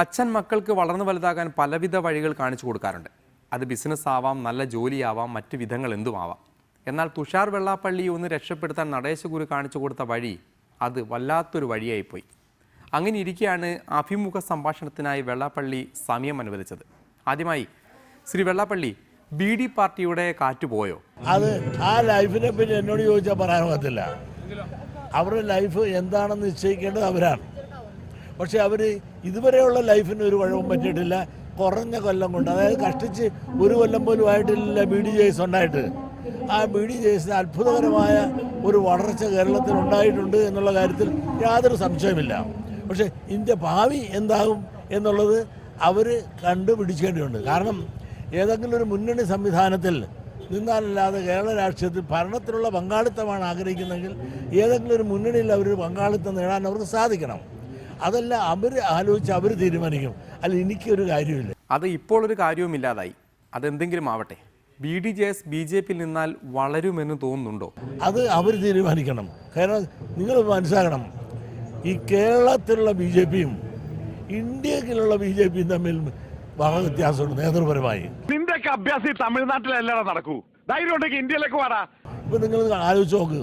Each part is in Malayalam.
അച്ഛൻ മക്കൾക്ക് വളർന്നു വലുതാകാൻ പലവിധ വഴികൾ കാണിച്ചു കൊടുക്കാറുണ്ട്. അത് ബിസിനസ് ആവാം, നല്ല ജോലിയാവാം, മറ്റു വിധങ്ങൾ എന്തുമാവാം. എന്നാൽ തുഷാർ വെള്ളാപ്പള്ളി ഒന്ന് രക്ഷപ്പെടുത്താൻ നടേശഗുരു കാണിച്ചു കൊടുത്ത വഴി അത് വല്ലാത്തൊരു വഴിയായിപ്പോയി. അങ്ങനെ ഇരിക്കെയാണ് അഭിമുഖ സംഭാഷണത്തിനായി വെള്ളാപ്പള്ളി സമയം അനുവദിച്ചത്. ആദ്യമായി ശ്രീ വെള്ളാപ്പള്ളി, BD പാർട്ടിയുടെ കാറ്റുപോയോ? അത് ആ ലൈഫിനെ പറ്റി എന്നോട് ചോദിച്ചാൽ പറയാൻ പറ്റില്ല. അവരുടെ ലൈഫ് എന്താണെന്ന് നിശ്ചയിക്കേണ്ടത് അവരാണ്. പക്ഷെ അവർ ഇതുവരെയുള്ള ലൈഫിന് ഒരു കുഴപ്പം പറ്റിയിട്ടില്ല. കുറഞ്ഞ കൊല്ലം കൊണ്ട്, അതായത് കഷ്ടിച്ച് ഒരു കൊല്ലം പോലും ആയിട്ടില്ല BD JS ഉണ്ടായിട്ട്. ആ BD JS അത്ഭുതകരമായ ഒരു വളർച്ച കേരളത്തിൽ ഉണ്ടായിട്ടുണ്ട് എന്നുള്ള കാര്യത്തിൽ യാതൊരു സംശയമില്ല. പക്ഷേ ഇതിൻ്റെ ഭാവി എന്താകും എന്നുള്ളത് അവർ കണ്ടുപിടിക്കേണ്ടതുണ്ട്. കാരണം ഏതെങ്കിലും ഒരു മുന്നണി സംവിധാനത്തിൽ നിന്നാലല്ലാതെ കേരള രാഷ്ട്രീയത്തിൽ ഭരണത്തിലുള്ള പങ്കാളിത്തമാണ് ആഗ്രഹിക്കുന്നതെങ്കിൽ ഏതെങ്കിലും ഒരു മുന്നണിയിൽ അവർ പങ്കാളിത്തം നേടാൻ അവർക്ക് സാധിക്കണം. അതല്ല അവർ ആലോചിച്ച് അവർ തീരുമാനിക്കും. അല്ല, എനിക്കൊരു കാര്യമില്ല. അത് ഇപ്പോൾ ഒരു കാര്യവുമില്ലാതായി. അതെന്തെങ്കിലും ആവട്ടെ, BD JS BJPയിൽ നിന്നാൽ വളരുമെന്ന് തോന്നുന്നുണ്ടോ? അത് അവർ തീരുമാനിക്കണം. കാരണം നിങ്ങൾ മനസ്സിലാക്കണം, ഈ കേരളത്തിലുള്ള BJPയും ഇന്ത്യയിലുള്ള BJPയും തമ്മിൽ വളരെ വ്യത്യാസമുണ്ട് നേതൃപരമായി. നിന്റെയൊക്കെ അഭ്യാസം തമിഴ്നാട്ടിലല്ലാതെ നടക്കൂ. ധൈര്യം ഉണ്ടെങ്കിൽ ഇന്ത്യയിലേക്ക് വാടാ. ഇപ്പം നിങ്ങൾ ആലോചിച്ച് നോക്ക്,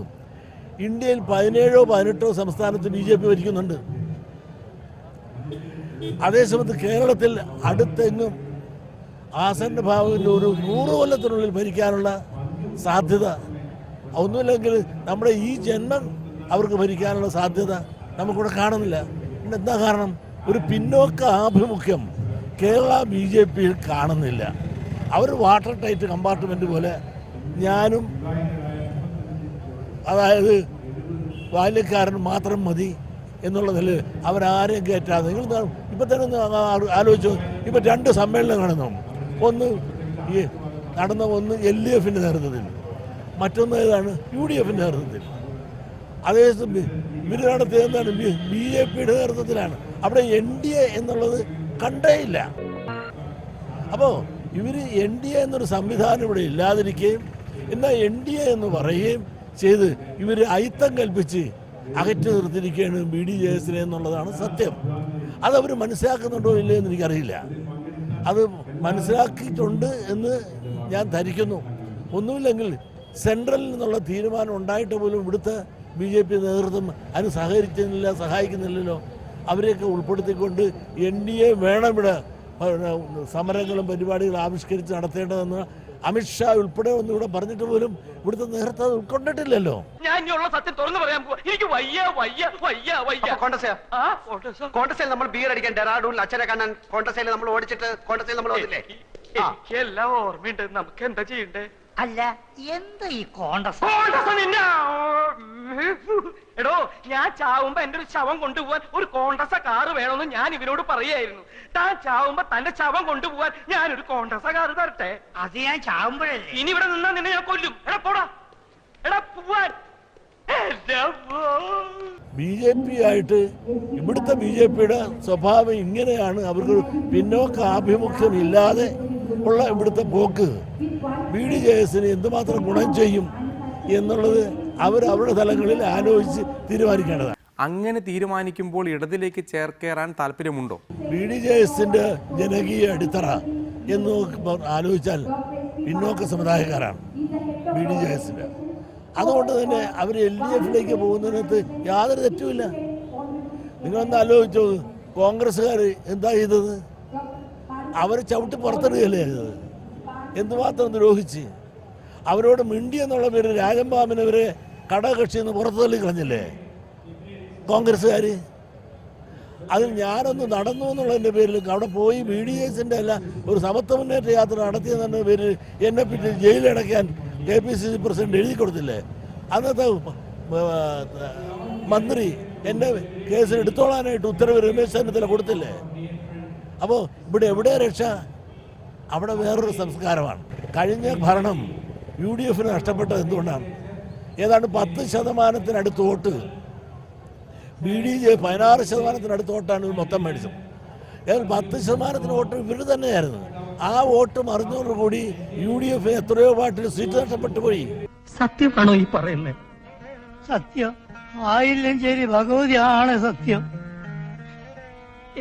ഇന്ത്യയിൽ 17ഓ 18ഓ സംസ്ഥാനത്ത് BJP ഭരിക്കുന്നുണ്ട്. അതേസമയത്ത് കേരളത്തിൽ അടുത്തെങ്ങും ആസന്ന ഭാവത്തിൻ്റെ ഒരു 100 കൊല്ലത്തിനുള്ളിൽ ഭരിക്കാനുള്ള സാധ്യത ഒന്നുമില്ലെങ്കിൽ നമ്മുടെ ഈ ജന്മം അവർക്ക് ഭരിക്കാനുള്ള സാധ്യത നമുക്കിവിടെ കാണുന്നില്ല. എന്താ കാരണം? ഒരു പിന്നോക്ക ആഭിമുഖ്യം കേരള BJPയിൽ കാണുന്നില്ല. അവർ വാട്ടർ ടൈറ്റ് കമ്പാർട്ട്മെൻറ്റ് പോലെ ഞാനും, അതായത് ബാല്യക്കാരൻ മാത്രം മതി എന്നുള്ള നിലയിൽ അവരാരെയും കയറ്റാതെ. നിങ്ങൾ ഇപ്പം തന്നെ ഒന്ന് ആലോചിച്ചു. ഇപ്പം 2 സമ്മേളനം നടന്നു. ഒന്ന് ഈ നടന്ന ഒന്ന് LDFിൻ്റെ നേതൃത്വത്തിൽ, മറ്റൊന്ന് ഏതാണ് UDFിൻ്റെ നേതൃത്വത്തിൽ. അതേസമയം ഇവർ നടത്തിയത് എന്താണ്? BJPയുടെ നേതൃത്വത്തിലാണ്. അവിടെ NDA എന്നുള്ളത് കണ്ടേയില്ല. അപ്പോൾ ഇവർ NDA എന്നൊരു സംവിധാനം ഇവിടെ ഇല്ലാതിരിക്കുകയും എന്നാൽ NDA എന്ന് പറയുകയും ചെയ്ത് ഇവർ അയിത്തം കൽപ്പിച്ച് അകറ്റി നിർത്തിയിരിക്കുകയാണ് BD JSനെ എന്നുള്ളതാണ് സത്യം. അതവർ മനസ്സിലാക്കുന്നുണ്ടോ ഇല്ലയോ എന്ന് എനിക്കറിയില്ല. അത് മനസ്സിലാക്കിയിട്ടുണ്ട് എന്ന് ഞാൻ ധരിക്കുന്നു. ഒന്നുമില്ലെങ്കിൽ സെൻട്രലിൽ നിന്നുള്ള തീരുമാനം ഉണ്ടായിട്ട് പോലും ഇവിടുത്തെ BJP നേതൃത്വം അതിന് സഹായിക്കുന്നില്ലല്ലോ. അവരെയൊക്കെ ഉൾപ്പെടുത്തിക്കൊണ്ട് NDA വേണം ഇവിടെ സമരങ്ങളും പരിപാടികളും ആവിഷ്കരിച്ച് നടത്തേണ്ടതെന്ന് അമിത്ഷാ ഉൾപ്പെടെ ഒന്നും ഇവിടെ പറഞ്ഞിട്ട് പോലും ഇവിടുത്തെ നേരത്തെ അത് ഉൾക്കൊണ്ടിട്ടില്ലല്ലോ. ഞാൻ സത്യം തുറന്നു പറയാൻ എനിക്ക് കോൺഗ്രസിൽ നമ്മൾ ബിയർ അടിക്കാൻ ഡെറാഡൂണിൽ അച്ഛനെ കാണാൻ കോൺഗ്രസിൽ നമ്മൾ ഓടിച്ചിട്ട് കോൺഗ്രസിൽ നമ്മൾ വന്നില്ലേ? എനിക്ക് എല്ലാം ഓർമ്മയുണ്ട്. നമുക്ക് എന്താ ചെയ്യണ്ടേ? അല്ല, എന്താ ഈ കോൺഗ്രസ്? എടോ, ഞാൻ ചാവുമ്പോ എന്റെ ഒരു ശവം കൊണ്ടുപോവാൻ ഒരു കോൺഗ്രസ കാറ് വേണമെന്ന് ഞാൻ ഇവരോട് പറയായിരുന്നു. താൻ ചാവുമ്പോ തന്റെ ശവം കൊണ്ടുപോവാൻ ഞാനൊരു കോൺഗ്രസ കാറ് തരട്ടെ? അത് ഞാൻ ചാവുമ്പോഴല്ലേ? ഇനി ഇവിടെ നിന്നാ നിന്നെ ഞാൻ കൊല്ലും. എടാ പോടാ, എടാ പോവാൻ. BJP ആയിട്ട് ഇവിടുത്തെ BJPയുടെ സ്വഭാവം ഇങ്ങനെയാണ്. അവർക്ക് പിന്നോക്ക ആഭിമുഖ്യം ഇല്ലാതെ ഉള്ള ഇവിടുത്തെ പോക്ക് BD JSന് എന്തുമാത്രം ഗുണം ചെയ്യും എന്നുള്ളത് അവരുടെ തലങ്ങളിൽ ആലോചിച്ച് തീരുമാനിക്കേണ്ടതാണ്. അങ്ങനെ തീരുമാനിക്കുമ്പോൾ ഇടതിലേക്ക് ചേർക്കേറാൻ താല്പര്യമുണ്ടോ? BD JSന്റെ ജനകീയ അടിത്തറ എന്ന് ആലോചിച്ചാൽ പിന്നോക്ക സമുദായക്കാരാണ് BD JSന്റെ. അതുകൊണ്ട് തന്നെ അവർ LDFിലേക്ക് പോകുന്നതിനകത്ത് യാതൊരു തെറ്റുമില്ല. നിങ്ങളൊന്ന് ആലോചിച്ചോ, കോൺഗ്രസ്സുകാർ എന്താ ചെയ്തത്? അവർ ചവിട്ടി പുറത്തിടുകയല്ലേ ചെയ്തത്? എന്തുമാത്രം ദ്രോഹിച്ച് അവരോട് മിണ്ടി എന്നുള്ള പേര് രാജംബാമിനവരെ ഘടകകക്ഷിയിൽ നിന്ന് പുറത്തു തള്ളി കളഞ്ഞില്ലേ കോൺഗ്രസ്സുകാർ? അതിൽ ഞാനൊന്ന് നടന്നു എന്നുള്ളതിൻ്റെ പേരിൽ അവിടെ പോയി BD JSന്റെ അല്ല ഒരു സമത്വ മുന്നേറ്റ യാത്ര നടത്തിയെന്ന പേരിൽ എന്നെ പറ്റി ജയിലടയ്ക്കാൻ KPCC പ്രസിഡന്റ് എഴുതി കൊടുത്തില്ലേ? അന്നത്തെ മന്ത്രി എൻ്റെ കേസിൽ എടുത്തോളാനായിട്ട് ഉത്തരവ് രമേശ് ചെന്നിത്തല കൊടുത്തില്ലേ? അപ്പോൾ ഇവിടെ എവിടെ രക്ഷ? അവിടെ വേറൊരു സംസ്കാരമാണ്. കഴിഞ്ഞ ഭരണം UDFന് നഷ്ടപ്പെട്ടത് എന്തുകൊണ്ടാണ്? ഏതാണ്ട് 10% വോട്ട് BD JS 16% വോട്ടാണ് ഇവർ മൊത്തം മേടിച്ചത്. ഏതാണ്ട് 10% വോട്ട് ഇവർ തന്നെയായിരുന്നു. ആ വോട്ട് മറിഞ്ഞതോടുകൂടി UDF എത്രയോ പാട്ടിൽ സീറ്റ് നഷ്ടപ്പെട്ടു പോയി. സത്യമാണോ ഈ പറയുന്നത്? സത്യം ആയില്ലും ശരി, ഭഗവതിയാണ് സത്യം.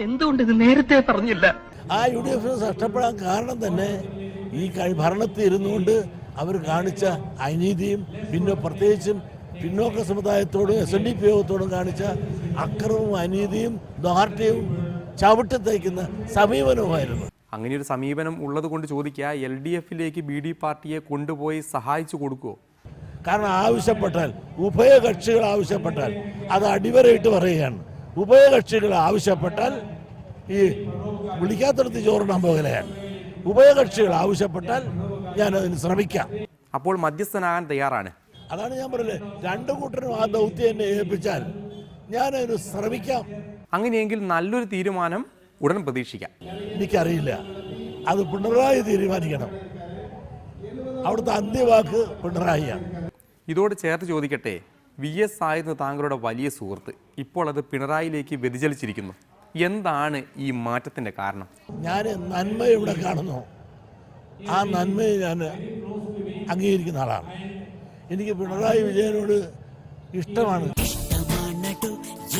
എന്തുകൊണ്ട് ഇത് നേരത്തെ പറഞ്ഞില്ല? ആ UDF നഷ്ടപ്പെടാൻ കാരണം തന്നെ ഈ ഭരണത്തിൽ ഇരുന്നുകൊണ്ട് അവർ കാണിച്ച അനീതിയും പിന്നെ പ്രത്യേകിച്ചും പിന്നോക്ക സമുദായത്തോടും SNDP യോഗത്തോടും കാണിച്ച അക്രമവും അനീതിയും ദാർഢ്യവും ചവിട്ടിത്തയ്ക്കുന്ന സമീപനവുമായിരുന്നു. അങ്ങനെ ഒരു സമീപനം ഉള്ളത് കൊണ്ട് ചോദിക്കുക, LDFിലേക്ക് BD പാർട്ടിയെ കൊണ്ടുപോയി സഹായിച്ചു കൊടുക്കുമോ? കാരണം ആവശ്യപ്പെട്ടാൽ, ഉഭയകക്ഷികൾ ആവശ്യപ്പെട്ടാൽ, അത് അടിവരയിട്ട് പറയുകയാണ്, ഉഭയകക്ഷികൾ ആവശ്യപ്പെട്ടാൽ ഈ വിളിക്കാത്തടത്ത് ചോറിടാൻ പോകലെയാണ്. ഉഭയകക്ഷികൾ ആവശ്യപ്പെട്ടാൽ ഞാനതിന് ശ്രമിക്കാം. അപ്പോൾ മധ്യസ്ഥനാകാൻ തയ്യാറാണ്. അതാണ് ഞാൻ പറഞ്ഞത്, രണ്ടു കൂട്ടരും ആ ദൗത്യം എന്നെ ഏൽപ്പിച്ചാൽ ഞാനതിന് ശ്രമിക്കാം. അങ്ങനെയെങ്കിൽ നല്ലൊരു തീരുമാനം ഉടൻ പ്രതീക്ഷിക്കാം. എനിക്കറിയില്ല, അത് പിണറായി തീരുമാനിക്കണം. അവിടുത്തെ അന്ത്യവാക്ക് പിണറായിയാണ്. ഇതോട് ചേർത്ത് ചോദിക്കട്ടെ, VS ആയിരുന്നു താങ്കളുടെ വലിയ സുഹൃത്ത്, ഇപ്പോൾ അത് പിണറായിയിലേക്ക് വ്യതിചലിച്ചിരിക്കുന്നു. എന്താണ് ഈ മാറ്റത്തിൻ്റെ കാരണം? ഞാൻ നന്മ ഇവിടെ കാണുന്നു, ആ നന്മയെ ഞാൻ അംഗീകരിക്കുന്ന ആളാണ്. എനിക്ക് പിണറായി വിജയനോട് ഇഷ്ടമാണ്. ഇഷ്ടമാണടോ,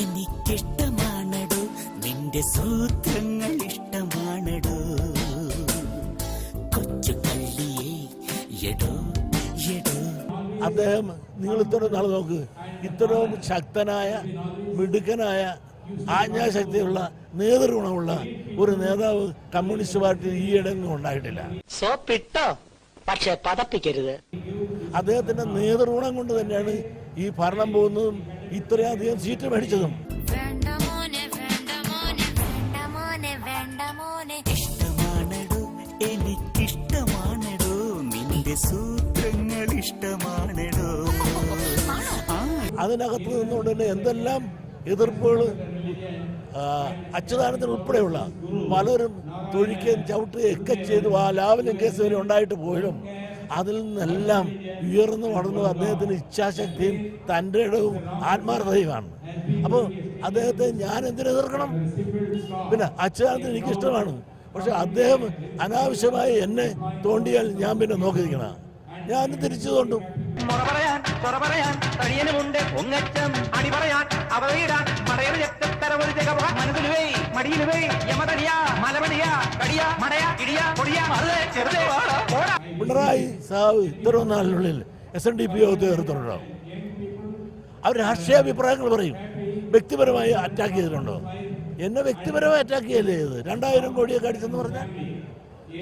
എനിക്കിഷ്ടമാണടോ, നിന്റെ സൂത്രങ്ങൾ ഇഷ്ടമാണടോ, കൊച്ചു കള്ളിയേ എടോ എടോ. അദ്ദേഹം, നിങ്ങൾ ഇത്രയും നാൾ നോക്ക്, ഇത്രയും ശക്തനായ മിടുക്കനായ ആജ്ഞാശക്തിയുള്ള നേതൃഗുണമുള്ള ഒരു നേതാവ് കമ്മ്യൂണിസ്റ്റ് പാർട്ടി ഈയിടെങ്ങും ഉണ്ടായിട്ടില്ല. സോപ്പിട്ടോ, പക്ഷെ പതപ്പിക്കരുത്. അദ്ദേഹത്തിന്റെ നേതൃഗുണം കൊണ്ട് തന്നെയാണ് ഈ ഭരണം പോകുന്നതും ഇത്രയധികം സീറ്റ് മേടിച്ചതും. ഇഷ്ടമാണടോ, എനിക്കിഷ്ടമാണടോ, നിന്റെ സൂത്രങ്ങൾ ഇഷ്ടമാണടോ. അതിനകത്ത് നിന്നുകൊണ്ട് തന്നെ എന്തെല്ലാം എതിർപ്പുകൾ അച്യുതാനന്ദൻ ഉൾപ്പെടെയുള്ള പലരും തൊഴിക്കുകയും ചവിട്ടുകയും ഒക്കെ ചെയ്തു ആ ലാവലും കേസ് വരെ ഉണ്ടായിട്ട് പോലും അതിൽ നിന്നെല്ലാം ഉയർന്നു വളർന്നു അദ്ദേഹത്തിന് ഇച്ഛാശക്തിയും തൻ്റെ ഇടവും ആത്മാർത്ഥതയുമാണ്. അപ്പോൾ അദ്ദേഹത്തെ ഞാൻ എന്തിനെതിർക്കണം? പിന്നെ അച്യുതാനന്ദൻ എനിക്കിഷ്ടമാണ്, പക്ഷെ അദ്ദേഹം അനാവശ്യമായി എന്നെ തോണ്ടിയാൽ ഞാൻ പിന്നെ നോക്കിയിരിക്കണം, ഞാൻ തിരിച്ചു തോണ്ടും. മുറ പറയാൻ, തുറ പറയാൻ തടിയനുമുണ്ട് ഒങ്ങച്ചം, അടി പറയാൻ അവയിടാൻ മടയുടെ രക്തത്തരമൊരു ജഗവ മനസ്സിലുവേ മടിയിലുവേ യമതടിയാ മലമടിയാ കടിയാ മടയാ ഇടിയാ പൊടിയാ മറുതെ ചെറുതേ ഓടാ. പിണറായി സാഹു ഇത്രയും നാളിനുള്ളിൽ SNDP യോഗത്തെ എതിർത്തിട്ടുണ്ടാവും. അവർ രാഷ്ട്രീയ അഭിപ്രായങ്ങൾ പറയും. വ്യക്തിപരമായി അറ്റാക്ക് ചെയ്തിട്ടുണ്ടോ? എന്നെ വ്യക്തിപരമായി അറ്റാക്ക് ചെയ്യല്ലേ ചെയ്ത്? 2000 കോടിയൊക്കെ അടിച്ചെന്ന് പറഞ്ഞാൽ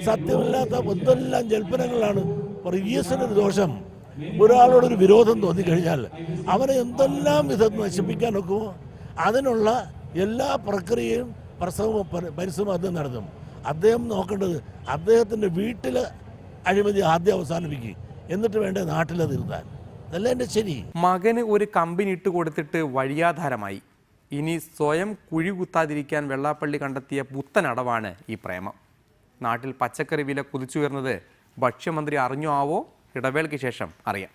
സത്യമില്ലാത്ത എന്തെല്ലാം ജൽപ്പനങ്ങളാണ്. VSനൊരു ദോഷം, ഒരാളോടൊരു വിരോധം തോന്നിക്കഴിഞ്ഞാൽ അവനെ എന്തെല്ലാം വിധം നശിപ്പിക്കാൻ നോക്കുമോ അതിനുള്ള എല്ലാ പ്രക്രിയയും പരിശ്രമം അദ്ദേഹം നടത്തും. അദ്ദേഹം നോക്കേണ്ടത് അദ്ദേഹത്തിൻ്റെ വീട്ടിലെ അഴിമതി ആദ്യം അവസാനിപ്പിക്കുക, എന്നിട്ട് വേണ്ട നാട്ടിലത് ഇരുത്താൻ. അതല്ല എൻ്റെ ശരി. മകന് ഒരു കമ്പനി ഇട്ട് കൊടുത്തിട്ട് വഴിയാധാരമായി. ഇനി സ്വയം കുഴി കുത്താതിരിക്കാൻ വെള്ളാപ്പള്ളി കണ്ടെത്തിയ പുത്തനടവാണ് ഈ പ്രേമം. നാട്ടിൽ പച്ചക്കറി വില കുതിച്ചുയർന്നത് ഭക്ഷ്യമന്ത്രി അറിഞ്ഞോ ആവോ? ഇടവേളയ്ക്ക് ശേഷം അറിയാം.